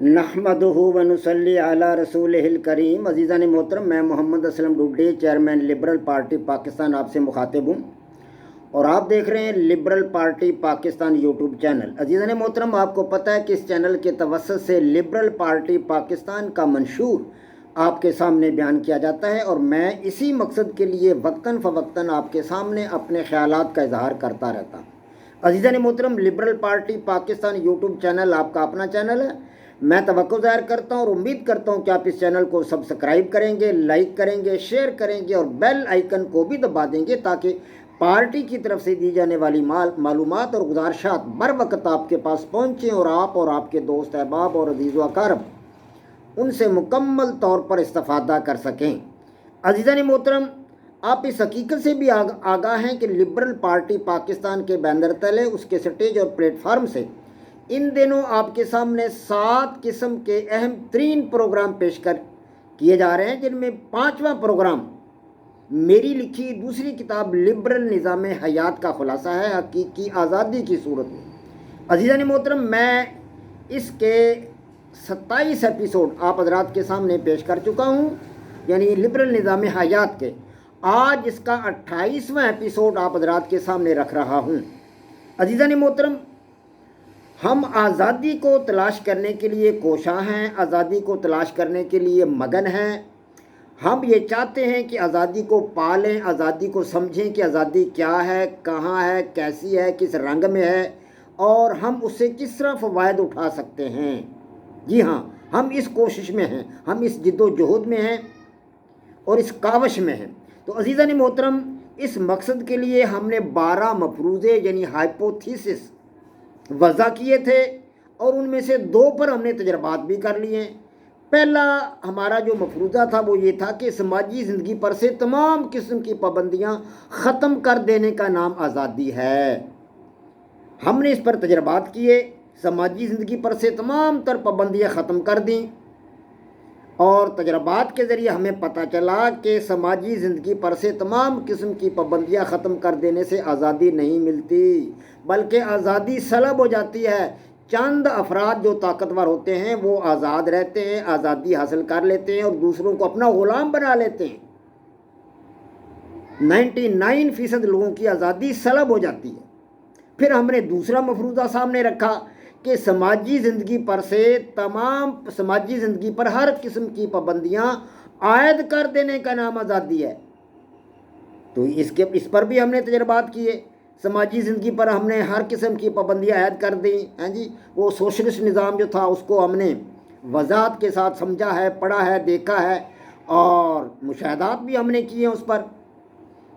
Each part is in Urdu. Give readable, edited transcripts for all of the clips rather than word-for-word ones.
نحمدہ ونصلی علی رسولہ الکریم۔ عزیزان محترم، میں Muhammad Aslam Dode, chairman liberal party Pakistan, آپ سے مخاطب ہوں اور آپ دیکھ رہے ہیں liberal party Pakistan YouTube channel. عزیزان محترم، آپ کو پتہ ہے کہ اس چینل کے توسط سے لبرل پارٹی پاکستان کا منشور آپ کے سامنے بیان کیا جاتا ہے، اور میں اسی مقصد کے لیے وقتاً فوقتاً آپ کے سامنے اپنے خیالات کا اظہار کرتا رہتا ہوں۔ عزیزان محترم، liberal party Pakistan YouTube channel آپ کا اپنا چینل ہے۔ میں توقع ظاہر کرتا ہوں اور امید کرتا ہوں کہ آپ اس چینل کو سبسکرائب کریں گے، لائک کریں گے، شیئر کریں گے اور بیل آئیکن کو بھی دبا دیں گے، تاکہ پارٹی کی طرف سے دی جانے والی معلومات اور گزارشات بر وقت آپ کے پاس پہنچیں اور آپ کے دوست احباب اور عزیز و اقارب ان سے مکمل طور پر استفادہ کر سکیں۔ عزیزان محترم، آپ اس حقیقت سے بھی آگاہ ہیں کہ لبرل پارٹی پاکستان کے بینر تلے، اس کے سٹیج اور پلیٹ فارم سے ان دنوں آپ کے سامنے 7 قسم کے اہم ترین پروگرام پیش کیے جا رہے ہیں، جن میں 5واں پروگرام میری لکھی دوسری کتاب لبرل نظام حیات کا خلاصہ ہے، حقیقی آزادی کی صورت میں۔ عزیزان محترم، میں اس کے 27 ایپیسوڈ آپ حضرات کے سامنے پیش کر چکا ہوں، یعنی لبرل نظام حیات کے۔ آج اس کا 28واں ایپیسوڈ آپ حضرات کے سامنے رکھ رہا ہوں۔ عزیزان محترم، ہم آزادی کو تلاش کرنے کے لیے کوشاں ہیں، آزادی کو تلاش کرنے کے لیے مگن ہیں۔ ہم یہ چاہتے ہیں کہ آزادی کو پالیں، آزادی کو سمجھیں کہ آزادی کیا ہے، کہاں ہے، کیسی ہے، کس رنگ میں ہے اور ہم اس سے کس طرح فوائد اٹھا سکتے ہیں۔ جی ہاں، ہم اس کوشش میں ہیں، ہم اس جد و جہد میں ہیں اور اس کاوش میں ہیں۔ تو عزیزان محترم، اس مقصد کے لیے ہم نے 12 مفروضے یعنی ہائپوتھیسس وضع کیے تھے، اور ان میں سے 2 پر ہم نے تجربات بھی کر لیے ہیں۔ پہلا ہمارا جو مفروضہ تھا وہ یہ تھا کہ سماجی زندگی پر سے تمام قسم کی پابندیاں ختم کر دینے کا نام آزادی ہے۔ ہم نے اس پر تجربات کیے، سماجی زندگی پر سے تمام تر پابندیاں ختم کر دیں، اور تجربات کے ذریعے ہمیں پتہ چلا کہ سماجی زندگی پر سے تمام قسم کی پابندیاں ختم کر دینے سے آزادی نہیں ملتی، بلکہ آزادی سلب ہو جاتی ہے۔ چند افراد جو طاقتور ہوتے ہیں وہ آزاد رہتے ہیں، آزادی حاصل کر لیتے ہیں اور دوسروں کو اپنا غلام بنا لیتے ہیں۔ 99% لوگوں کی آزادی سلب ہو جاتی ہے۔ پھر ہم نے دوسرا مفروضہ سامنے رکھا کہ سماجی زندگی پر ہر قسم کی پابندیاں عائد کر دینے کا نام آزادی ہے۔ تو اس پر بھی ہم نے تجربات کیے۔ سماجی زندگی پر ہم نے ہر قسم کی پابندیاں عائد کر دیں، جی وہ سوشلسٹ نظام جو تھا اس کو ہم نے وضاحت کے ساتھ سمجھا ہے، پڑھا ہے، دیکھا ہے، اور مشاہدات بھی ہم نے کیے ہیں اس پر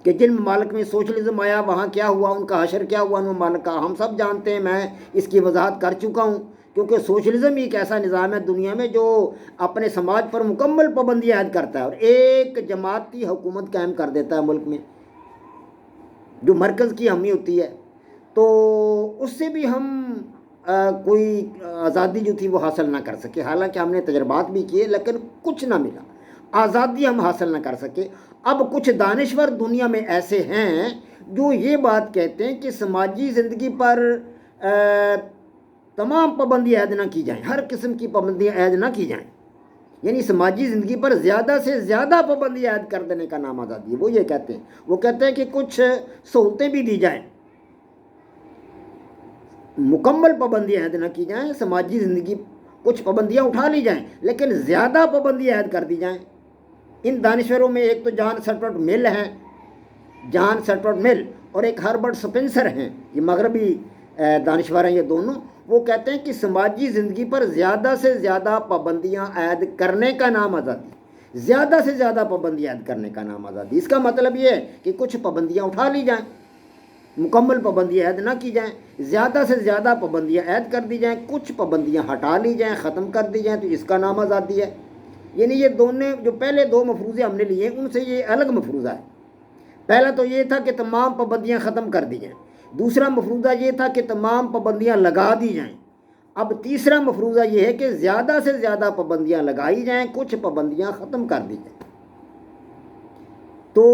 کہ جن ممالک میں سوشلزم آیا وہاں کیا ہوا، ان کا حشر کیا ہوا ان ممالک کا ہم سب جانتے ہیں۔ میں اس کی وضاحت کر چکا ہوں، کیونکہ سوشلزم ایک ایسا نظام ہے دنیا میں جو اپنے سماج پر مکمل پابندی عائد کرتا ہے اور ایک جماعتی حکومت قائم کر دیتا ہے ملک میں، جو مرکز کی حامی ہوتی ہے۔ تو اس سے بھی ہم کوئی آزادی جو تھی وہ حاصل نہ کر سکے، حالانکہ ہم نے تجربات بھی کیے لیکن کچھ نہ ملا، آزادی ہم حاصل نہ کر سکے۔ اب کچھ دانشور دنیا میں ایسے ہیں جو یہ بات کہتے ہیں کہ سماجی زندگی پر تمام پابندیاں عائد نہ کی جائیں، ہر قسم کی پابندیاں عائد نہ کی جائیں، یعنی سماجی زندگی پر زیادہ سے زیادہ پابندیاں عائد کر دینے کا نام آزادی ہے۔ وہ یہ کہتے ہیں، وہ کہتے ہیں کہ کچھ سہولتیں بھی دی جائیں، مکمل پابندیاں عائد نہ کی جائیں، سماجی زندگی کچھ پابندیاں اٹھا لی جائیں لیکن زیادہ پابندیاں عائد کر دی جائیں۔ ان دانشوروں میں ایک تو جان سٹورٹ مل ہیں، جان سٹورٹ مل، اور ایک ہربرٹ سپنسر ہیں، یہ مغربی دانشور ہیں یہ دونوں۔ وہ کہتے ہیں کہ سماجی زندگی پر زیادہ سے زیادہ پابندیاں عائد کرنے کا نام آزادی، زیادہ سے زیادہ پابندیاں عائد کرنے کا نام آزادی۔ اس کا مطلب یہ ہے کہ کچھ پابندیاں اٹھا لی جائیں، مکمل پابندیاں عائد نہ کی جائیں، زیادہ سے زیادہ پابندیاں عائد کر دی جائیں، کچھ پابندیاں ہٹا لی جائیں، ختم کر دی جائیں، تو اس کا نام آزادی ہے۔ یعنی یہ دونوں جو پہلے 2 مفروضے ہم نے لیے ان سے یہ الگ مفروضہ ہے۔ پہلا تو یہ تھا کہ تمام پابندیاں ختم کر دی جائیں، دوسرا مفروضہ یہ تھا کہ تمام پابندیاں لگا دی جائیں۔ اب تیسرا مفروضہ یہ ہے کہ زیادہ سے زیادہ پابندیاں لگائی جائیں، کچھ پابندیاں ختم کر دی جائیں۔ تو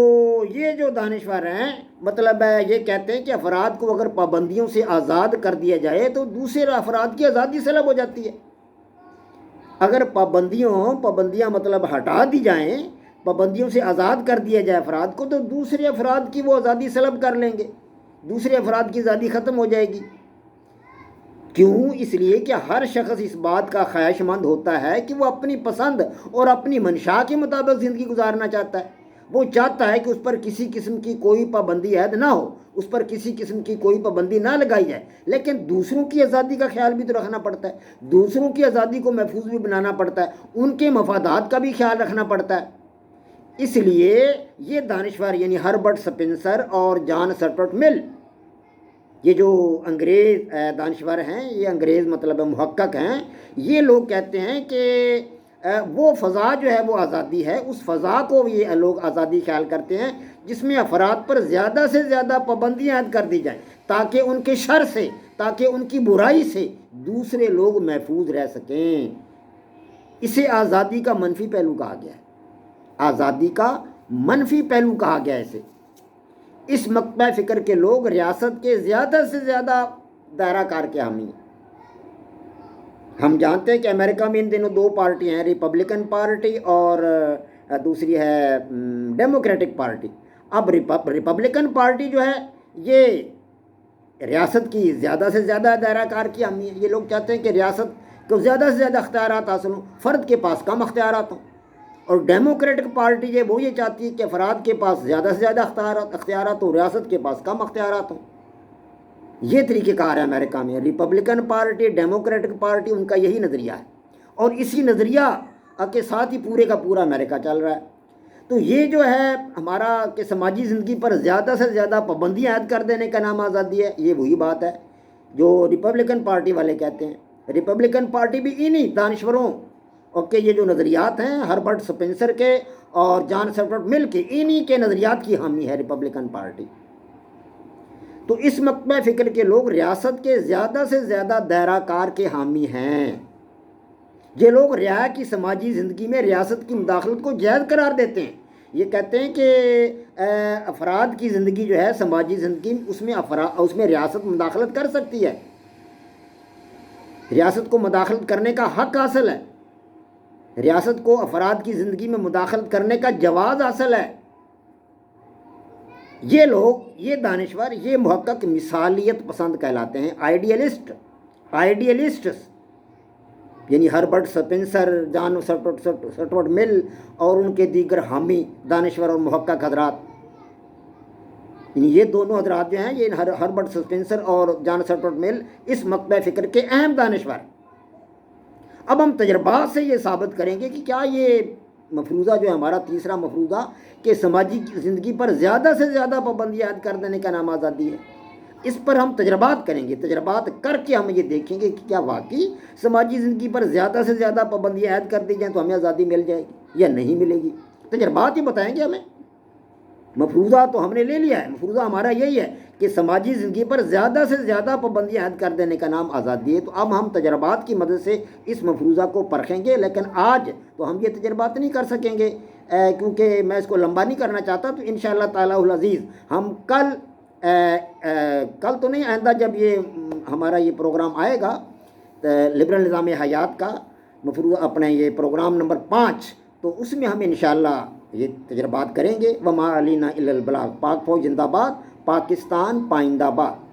یہ جو دانشور ہیں مطلب ہے یہ کہتے ہیں کہ افراد کو اگر پابندیوں سے آزاد کر دیا جائے تو دوسرے افراد کی آزادی سلب ہو جاتی ہے۔ اگر پابندیاں مطلب ہٹا دی جائیں، پابندیوں سے آزاد کر دیا جائے افراد کو، تو دوسرے افراد کی وہ آزادی سلب کر لیں گے، دوسرے افراد کی آزادی ختم ہو جائے گی۔ کیوں؟ اس لیے کہ ہر شخص اس بات کا خواہش مند ہوتا ہے کہ وہ اپنی پسند اور اپنی منشا کے مطابق زندگی گزارنا چاہتا ہے۔ وہ چاہتا ہے کہ اس پر کسی قسم کی کوئی پابندی عائد نہ ہو، اس پر کسی قسم کی کوئی پابندی نہ لگائی جائے، لیکن دوسروں کی آزادی کا خیال بھی تو رکھنا پڑتا ہے، دوسروں کی آزادی کو محفوظ بھی بنانا پڑتا ہے، ان کے مفادات کا بھی خیال رکھنا پڑتا ہے۔ اس لیے یہ دانشور یعنی ہربرٹ سپنسر اور جان اسٹورٹ مل، یہ جو انگریز دانشور ہیں، یہ انگریز مطلب محقق ہیں، یہ لوگ کہتے ہیں کہ وہ فضا جو ہے وہ آزادی ہے، اس فضا کو یہ لوگ آزادی خیال کرتے ہیں جس میں افراد پر زیادہ سے زیادہ پابندیاں عائد کر دی جائیں، تاکہ ان کے شر سے، تاکہ ان کی برائی سے دوسرے لوگ محفوظ رہ سکیں۔ اسے آزادی کا منفی پہلو کہا گیا ہے، آزادی کا منفی پہلو کہا گیا ہے اسے۔ اس مکتبہ فکر کے لوگ ریاست کے زیادہ سے زیادہ دائرہ کار کے حامی ہیں۔ ہم جانتے ہیں کہ امریکہ میں ان دنوں دو پارٹیاں ہیں، ریپبلکن پارٹی اور دوسری ہے ڈیموکریٹک پارٹی۔ اب ریپبلکن پارٹی جو ہے یہ ریاست کی زیادہ سے زیادہ دائرہ کار کی حامی ہے۔ یہ لوگ چاہتے ہیں کہ ریاست کو زیادہ سے زیادہ اختیارات حاصل ہوں، فرد کے پاس کم اختیارات ہوں۔ اور ڈیموکریٹک پارٹی وہ یہ چاہتی ہے کہ افراد کے پاس زیادہ سے زیادہ اختیارات ہوں، ریاست کے پاس کم اختیارات ہوں۔ یہ طریقہ کار ہے امریکہ میں، ریپبلکن پارٹی، ڈیموکریٹک پارٹی، ان کا یہی نظریہ ہے، اور اسی نظریہ کے ساتھ ہی پورے کا پورا امریکہ چل رہا ہے۔ تو یہ جو ہے ہمارا کہ سماجی زندگی پر زیادہ سے زیادہ پابندیاں عائد کر دینے کا نام آزادی ہے، یہ وہی بات ہے جو ریپبلکن پارٹی والے کہتے ہیں۔ ریپبلکن پارٹی بھی انہی دانشوروں کے یہ جو نظریات ہیں، ہربرٹ سپنسر کے اور جان اسٹورٹ مل کے، انہی کے نظریات کی حامی ہے ریپبلکن پارٹی۔ تو اس مکتبہ فکر کے لوگ ریاست کے زیادہ سے زیادہ دائرہ کار کے حامی ہیں۔ یہ لوگ رعایا کی سماجی زندگی میں ریاست کی مداخلت کو جائز قرار دیتے ہیں۔ یہ کہتے ہیں کہ افراد کی زندگی جو ہے، سماجی زندگی، اس میں ریاست مداخلت کر سکتی ہے، ریاست کو مداخلت کرنے کا حق حاصل ہے، ریاست کو افراد کی زندگی میں مداخلت کرنے کا جواز حاصل ہے۔ یہ لوگ، یہ دانشور، یہ محقق مثالیت پسند کہلاتے ہیں، آئیڈیلسٹس، یعنی ہربرٹ سپنسر، جان اسٹورٹ مل اور ان کے دیگر حامی دانشور اور محقق حضرات، یعنی یہ دونوں حضرات جو ہیں، یہ ہربرٹ سپنسر اور جان اسٹورٹ مل، اس مکتبہ فکر کے اہم دانشور۔ اب ہم تجربات سے یہ ثابت کریں گے کہ کیا یہ مفروضہ جو ہے ہمارا تیسرا مفروضہ کہ سماجی زندگی پر زیادہ سے زیادہ پابندی عائد کر دینے کا نام آزادی ہے، اس پر ہم تجربات کریں گے۔ تجربات کر کے ہم یہ دیکھیں گے کہ کیا واقعی سماجی زندگی پر زیادہ سے زیادہ پابندی عائد کر دی جائیں تو ہمیں آزادی مل جائے گی یا نہیں ملے گی۔ تجربات ہی بتائیں گے ہمیں۔ مفروضہ تو ہم نے لے لیا ہے، مفروضہ ہمارا یہی ہے کہ سماجی زندگی پر زیادہ سے زیادہ پابندی عائد کر دینے کا نام آزادی ہے۔ تو اب ہم تجربات کی مدد سے اس مفروضہ کو پرکھیں گے، لیکن آج تو ہم یہ تجربات نہیں کر سکیں گے کیونکہ میں اس کو لمبا نہیں کرنا چاہتا۔ تو انشاءاللہ تعالی العزیز ہم کل تو نہیں، آئندہ جب یہ ہمارا یہ پروگرام آئے گا لبرل نظام حیات کا مفروضہ، اپنے یہ پروگرام نمبر 5، تو اس میں ہم انشاءاللہ یہ تجربات کریں گے۔ وما علینا الا البلاغ۔ پاک فوج زندہ باد، پاکستان پائندہ باد۔